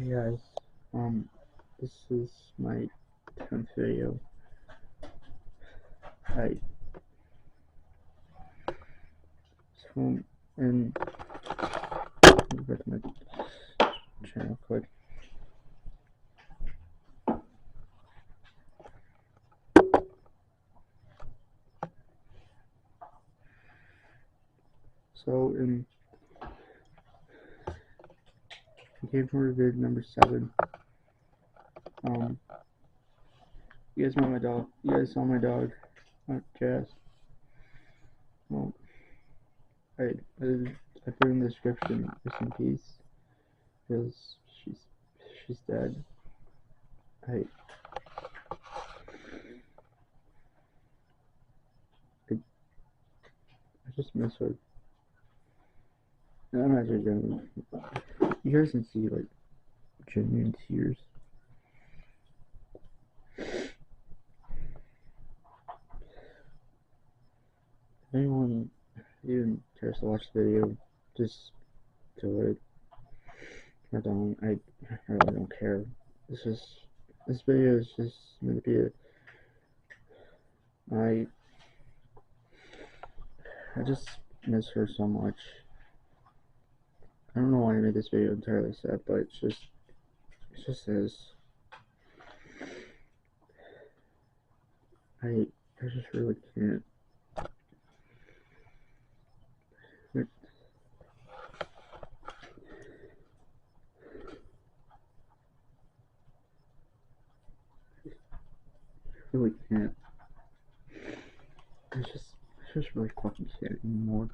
Hey guys, this is my 10th video. I so and go back to my channel quick. So in camcorder vid number 7, you guys met my dog. You guys saw my dog, Jazz. Well, I put in the description rest in peace because she's dead. I just miss her. And I'm not joking. You guys can see like genuine tears. If anyone even cares to watch the video, just do it. Or don't. I really don't care. This video is just meant to be I just miss her so much. I don't know why I made this video entirely sad, but it just is. I just really can't. I really can't. I just really fucking can't anymore.